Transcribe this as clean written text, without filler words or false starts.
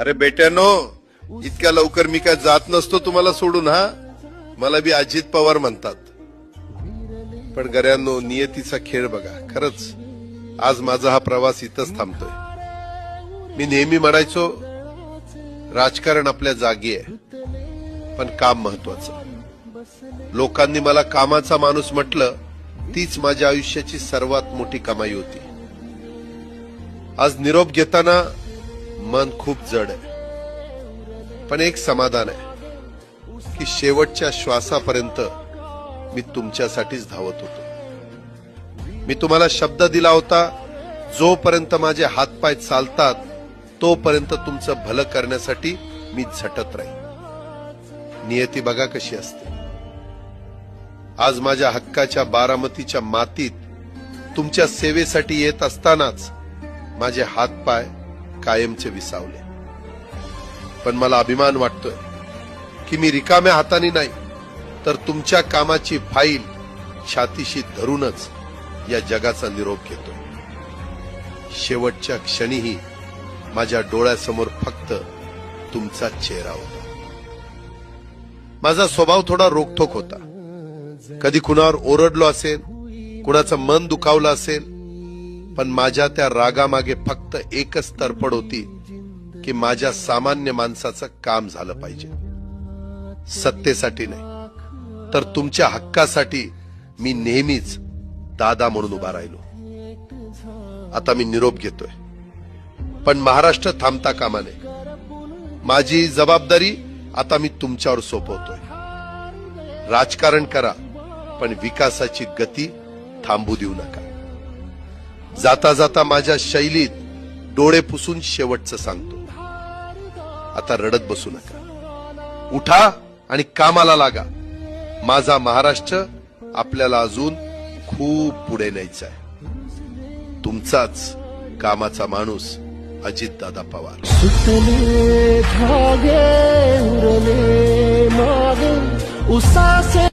अरे बेट्यानो, इतक्या लवकर मी काय जात नसतो तुम्हाला सोडून. हा, मला बी अजित पवार म्हणतात. पण गऱ्यांनो, नियतीचा खेळ बघा. खरंच आज माझा हा प्रवास इथंच थांबतोय. मी नेहमी म्हणायचो राजकारण आपल्या जागी आहे, पण काम महत्वाचं. लोकांनी मला कामाचा माणूस म्हटलं, तीच माझ्या आयुष्याची सर्वात मोठी कमाई होती. आज निरोप घेताना मन खूप जड आहे, पण एक समाधान आहे की शेवटच्या श्वासापर्यंत मी तुमच्यासाठीच धावत होतो. मी तुम्हाला शब्द दिला होता, जोपर्यंत माझे हातपाय चालतात तोपर्यंत तुमचं भलं करण्यासाठी मी झटत राहीन. नियती बघा कशी असते. आज माझ्या हक्काच्या बारामतीच्या मातीत तुमच्या सेवेसाठी येत असतानाच माझे हातपाय कायमचे विसावले. पण मला अभिमान वाटतोय की मी रिकाम्या हाताने नाही, तर तुमच्या कामाची फाईल छातीशी धरूनच या जगाचा निरोप घेतो. शेवटच्या क्षणीही माझ्या डोळ्यासमोर फक्त तुमचा चेहरा होता. माझा स्वभाव थोडा रोखठोक होता. कधी कुणावर ओरडलो असेल, कुणाचं मन दुखावलं असेल, पण माझ्या त्या रागामागे फक्त एकच तडफड होती की माझ्या सामान्य माणसाचं काम झालं पाहिजे. सत्तेसाठी नाही, तर तुमच्या हक्कासाठी मी नेहमीच दादा म्हणून उभा राहिलो. आता मी निरोप घेतोय, पण महाराष्ट्र थांबता कामा नये. माझी जबाबदारी आता मी तुमच्यावर सोपवतोय. राजकारण करा, पण विकासाची गती थांबू देऊ नका. जाता जाता माझ्या शैलीत डोळे पुसून शेवटचं सांगतो, आता रडत बसू नका. उठा आणि कामाला लागा. माझा महाराष्ट्र आपल्याला अजून खूप पुढे न्यायचा आहे. तुमचाच कामाचा माणूस अजितदादा पवार. सुतले धागे उरले मागे उसासे